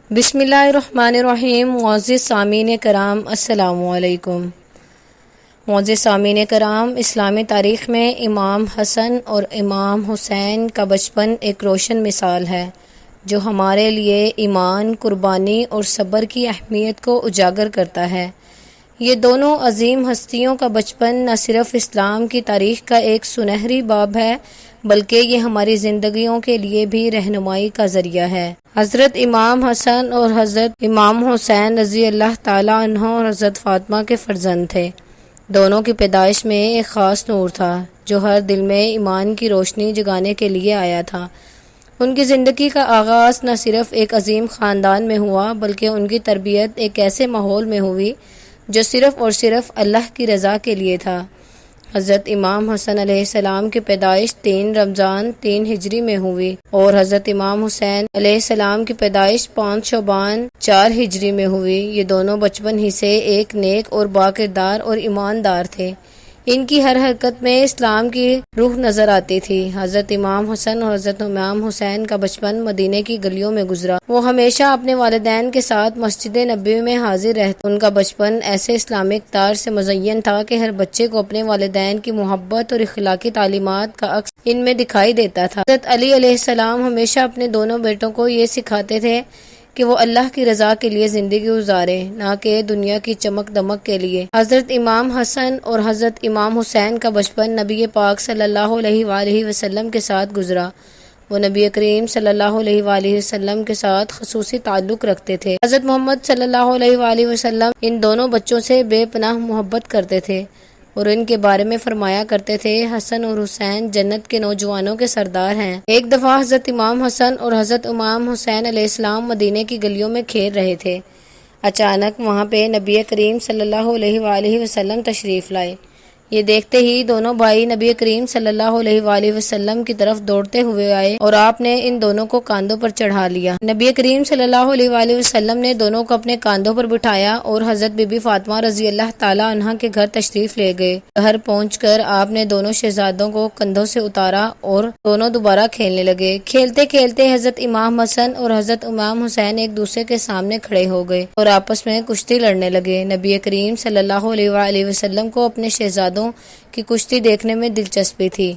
بسم اللہ الرحمن الرحیم۔ معزز سامعین کرام السلام علیکم۔ معزز سامعین کرام، اسلامی تاریخ میں امام حسن اور امام حسین کا بچپن ایک روشن مثال ہے جو ہمارے لیے ایمان، قربانی اور صبر کی اہمیت کو اجاگر کرتا ہے۔ یہ دونوں عظیم ہستیوں کا بچپن نہ صرف اسلام کی تاریخ کا ایک سنہری باب ہے بلکہ یہ ہماری زندگیوں کے لیے بھی رہنمائی کا ذریعہ ہے۔ حضرت امام حسن اور حضرت امام حسین رضی اللہ تعالیٰ عنہ اور حضرت فاطمہ کے فرزند تھے۔ دونوں کی پیدائش میں ایک خاص نور تھا جو ہر دل میں ایمان کی روشنی جگانے کے لیے آیا تھا۔ ان کی زندگی کا آغاز نہ صرف ایک عظیم خاندان میں ہوا بلکہ ان کی تربیت ایک ایسے ماحول میں ہوئی جو صرف اور صرف اللہ کی رضا کے لیے تھا۔ حضرت امام حسن علیہ السلام کی پیدائش 3 رمضان 3 ہجری میں ہوئی اور حضرت امام حسین علیہ السلام کی پیدائش 5 شعبان 4 ہجری میں ہوئی۔ یہ دونوں بچپن ہی سے ایک نیک اور باکردار اور ایماندار تھے۔ ان کی ہر حرکت میں اسلام کی روح نظر آتی تھی۔ حضرت امام حسن اور حضرت امام حسین کا بچپن مدینے کی گلیوں میں گزرا۔ وہ ہمیشہ اپنے والدین کے ساتھ مسجد نبوی میں حاضر رہتے۔ ان کا بچپن ایسے اسلامی اقدار سے مزین تھا کہ ہر بچے کو اپنے والدین کی محبت اور اخلاقی تعلیمات کا عکس ان میں دکھائی دیتا تھا۔ حضرت علی علیہ السلام ہمیشہ اپنے دونوں بیٹوں کو یہ سکھاتے تھے کہ وہ اللہ کی رضا کے لیے زندگی گزارے، نہ کہ دنیا کی چمک دمک کے لیے۔ حضرت امام حسن اور حضرت امام حسین کا بچپن نبی پاک صلی اللہ علیہ وآلہ وسلم کے ساتھ گزرا۔ وہ نبی کریم صلی اللہ علیہ وآلہ وسلم کے ساتھ خصوصی تعلق رکھتے تھے۔ حضرت محمد صلی اللہ علیہ وآلہ وسلم ان دونوں بچوں سے بے پناہ محبت کرتے تھے اور ان کے بارے میں فرمایا کرتے تھے، حسن اور حسین جنت کے نوجوانوں کے سردار ہیں۔ ایک دفعہ حضرت امام حسن اور حضرت امام حسین علیہ السلام مدینے کی گلیوں میں کھیل رہے تھے۔ اچانک وہاں پہ نبی کریم صلی اللہ علیہ وآلہ وسلم تشریف لائے۔ یہ دیکھتے ہی دونوں بھائی نبی کریم صلی اللہ علیہ وآلہ وسلم کی طرف دوڑتے ہوئے آئے اور آپ نے ان دونوں کو کاندھوں پر چڑھا لیا۔ نبی کریم صلی اللہ علیہ وآلہ وسلم نے دونوں کو اپنے کاندھوں پر بٹھایا اور حضرت بی بی فاطمہ رضی اللہ تعالیٰ عنہا کے گھر تشریف لے گئے۔ گھر پہنچ کر آپ نے دونوں شہزادوں کو کندھوں سے اتارا اور دونوں دوبارہ کھیلنے لگے۔ کھیلتے کھیلتے حضرت امام حسن اور حضرت امام حسین ایک دوسرے کے سامنے کھڑے ہو گئے اور آپس میں کشتی لڑنے لگے۔ نبی کریم صلی اللہ علیہ وآلہ وسلم کو اپنے شہزادوں کی کشتی دیکھنے میں دلچسپی تھی۔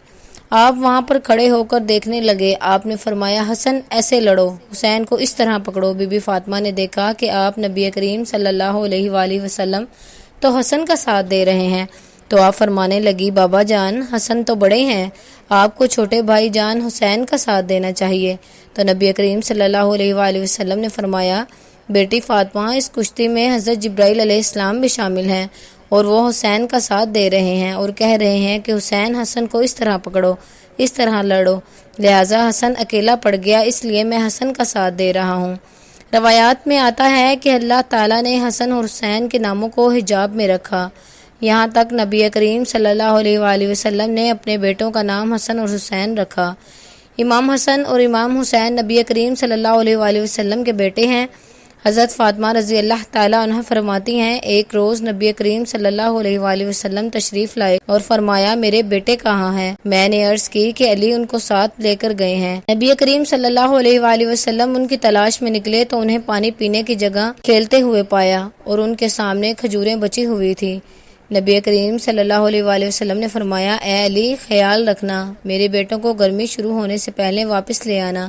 آپ وہاں پر کھڑے ہو کر دیکھنے لگے۔ آپ نے فرمایا، حسن ایسے لڑو، حسین کو اس طرح پکڑو۔ بی بی فاطمہ نے دیکھا کہ آپ نبی کریم صلی اللہ علیہ وآلہ وسلم تو حسن کا ساتھ دے رہے ہیں تو آپ فرمانے لگی، بابا جان حسن تو بڑے ہیں، آپ کو چھوٹے بھائی جان حسین کا ساتھ دینا چاہیے۔ تو نبی کریم صلی اللہ علیہ وآلہ وسلم نے فرمایا، بیٹی فاطمہ، اس کشتی میں حضرت جبرائیل علیہ السلام بھی شامل ہیں اور وہ حسین کا ساتھ دے رہے ہیں اور کہہ رہے ہیں کہ حسین حسن کو اس طرح پکڑو، اس طرح لڑو، لہٰذا حسن اکیلا پڑ گیا، اس لیے میں حسن کا ساتھ دے رہا ہوں۔ روایات میں آتا ہے کہ اللہ تعالیٰ نے حسن اور حسین کے ناموں کو حجاب میں رکھا، یہاں تک نبی کریم صلی اللہ علیہ وآلہ وسلم نے اپنے بیٹوں کا نام حسن اور حسین رکھا۔ امام حسن اور امام حسین نبی کریم صلی اللہ علیہ وآلہ وسلم کے بیٹے ہیں۔ حضرت فاطمہ رضی اللہ تعالیٰ عنہ فرماتی ہیں، ایک روز نبی کریم صلی اللہ علیہ وآلہ وسلم تشریف لائے اور فرمایا، میرے بیٹے کہاں ہیں؟ میں نے عرض کی کہ علی ان کو ساتھ لے کر گئے ہیں۔ نبی کریم صلی اللہ علیہ وآلہ وسلم ان کی تلاش میں نکلے تو انہیں پانی پینے کی جگہ کھیلتے ہوئے پایا اور ان کے سامنے کھجوریں بچی ہوئی تھی۔ نبی کریم صلی اللہ علیہ وآلہ وسلم نے فرمایا، اے علی، خیال رکھنا، میرے بیٹوں کو گرمی شروع ہونے سے پہلے واپس لے آنا۔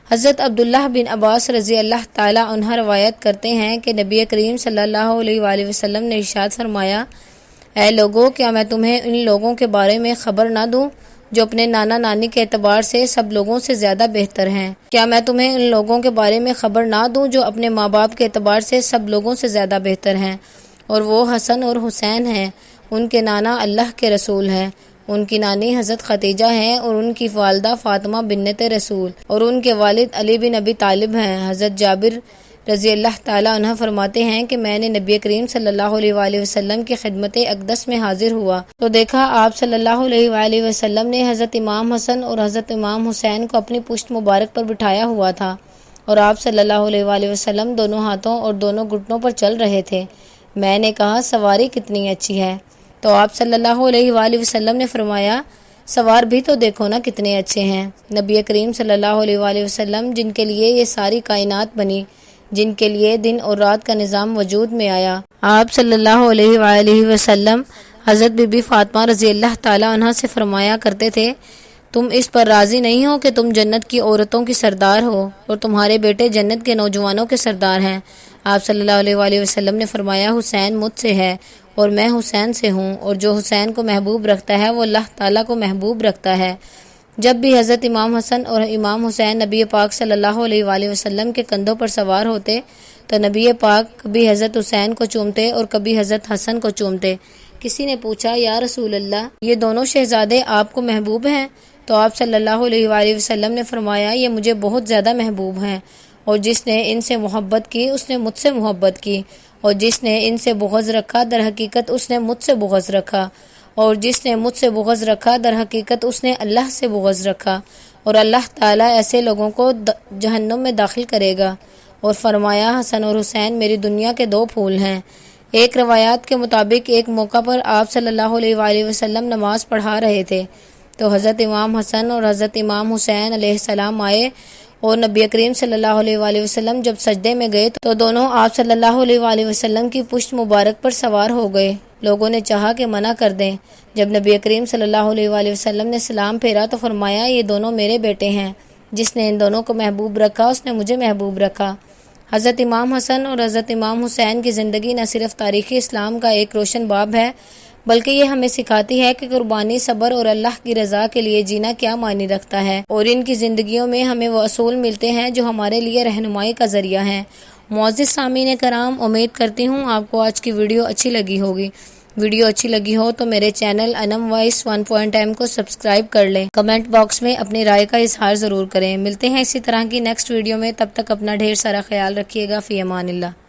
حضرت عبداللہ بن عباس رضی اللہ تعالیٰ عنہ روایت کرتے ہیں کہ نبی کریم صلی اللہ علیہ وآلہ وسلم نے ارشاد فرمایا، اے لوگو، کیا میں تمہیں ان لوگوں کے بارے میں خبر نہ دوں جو اپنے نانا نانی کے اعتبار سے سب لوگوں سے زیادہ بہتر ہیں؟ کیا میں تمہیں ان لوگوں کے بارے میں خبر نہ دوں جو اپنے ماں باپ کے اعتبار سے سب لوگوں سے زیادہ بہتر ہیں؟ اور وہ حسن اور حسین ہیں۔ ان کے نانا اللہ کے رسول ہیں، ان کی نانی حضرت خدیجہ ہیں اور ان کی والدہ فاطمہ بنت رسول، اور ان کے والد علی بن ابی طالب ہیں۔ حضرت جابر رضی اللہ تعالیٰ عنہ فرماتے ہیں کہ میں نے نبی کریم صلی اللہ علیہ وآلہ وسلم کی خدمت اقدس میں حاضر ہوا تو دیکھا آپ صلی اللہ علیہ وآلہ وسلم نے حضرت امام حسن اور حضرت امام حسین کو اپنی پشت مبارک پر بٹھایا ہوا تھا اور آپ صلی اللہ علیہ وآلہ وسلم دونوں ہاتھوں اور دونوں گھٹنوں پر چل رہے تھے۔ میں نے کہا، سواری کتنی اچھی ہے؟ تو آپ صلی اللہ علیہ وآلہ وسلم نے فرمایا، سوار بھی تو دیکھو نا کتنے اچھے ہیں۔ نبی کریم صلی اللہ علیہ وآلہ وسلم جن کے لیے یہ ساری کائنات بنی، جن کے لیے دن اور رات کا نظام وجود میں آیا۔ آپ صلی اللہ علیہ وآلہ وسلم حضرت بی بی فاطمہ رضی اللہ تعالی عنہ سے فرمایا کرتے تھے، تم اس پر راضی نہیں ہو کہ تم جنت کی عورتوں کی سردار ہو اور تمہارے بیٹے جنت کے نوجوانوں کے سردار ہیں۔ آپ صلی اللہ علیہ وآلہ وسلم نے فرمایا، حسین مجھ سے ہے اور میں حسین سے ہوں، اور جو حسین کو محبوب رکھتا ہے وہ اللہ تعالیٰ کو محبوب رکھتا ہے۔ جب بھی حضرت امام حسن اور امام حسین نبی پاک صلی اللہ علیہ وآلہ وسلم کے کندھوں پر سوار ہوتے تو نبی پاک کبھی حضرت حسین کو چومتے اور کبھی حضرت حسن کو چومتے۔ کسی نے پوچھا، یا رسول اللہ، یہ دونوں شہزادے آپ کو محبوب ہیں؟ تو آپ صلی اللہ علیہ وآلہ وسلم نے فرمایا، یہ مجھے بہت زیادہ محبوب ہیں، اور جس نے ان سے محبت کی اس نے مجھ سے محبت کی، اور جس نے ان سے بغض رکھا در حقیقت اس نے مجھ سے بغض رکھا، اور جس نے مجھ سے بغض رکھا در حقیقت اس نے اللہ سے بغض رکھا، اور اللہ تعالیٰ ایسے لوگوں کو جہنم میں داخل کرے گا۔ اور فرمایا، حسن اور حسین میری دنیا کے دو پھول ہیں۔ ایک روایات کے مطابق ایک موقع پر آپ صلی اللہ علیہ وآلہ وسلم نماز پڑھا رہے تھے تو حضرت امام حسن اور حضرت امام حسین علیہ السلام آئے، اور نبی کریم صلی اللہ علیہ وآلہ وسلم جب سجدے میں گئے تو دونوں آپ صلی اللہ علیہ وآلہ وسلم کی پشت مبارک پر سوار ہو گئے۔ لوگوں نے چاہا کہ منع کر دیں۔ جب نبی کریم صلی اللہ علیہ وآلہ وسلم نے سلام پھیرا تو فرمایا، یہ دونوں میرے بیٹے ہیں، جس نے ان دونوں کو محبوب رکھا اس نے مجھے محبوب رکھا۔ حضرت امام حسن اور حضرت امام حسین کی زندگی نہ صرف تاریخ اسلام کا ایک روشن باب ہے، بلکہ یہ ہمیں سکھاتی ہے کہ قربانی، صبر اور اللہ کی رضا کے لیے جینا کیا معنی رکھتا ہے، اور ان کی زندگیوں میں ہمیں وہ اصول ملتے ہیں جو ہمارے لیے رہنمائی کا ذریعہ ہیں۔ معزز سامعین کرام، امید کرتی ہوں آپ کو آج کی ویڈیو اچھی لگی ہوگی۔ ویڈیو اچھی لگی ہو تو میرے چینل انم وائس 1.m کو سبسکرائب کر لیں۔ کمنٹ باکس میں اپنی رائے کا اظہار ضرور کریں۔ ملتے ہیں اسی طرح کی نیکسٹ ویڈیو میں، تب تک اپنا ڈھیر سارا خیال رکھیے گا۔ فی امان اللہ۔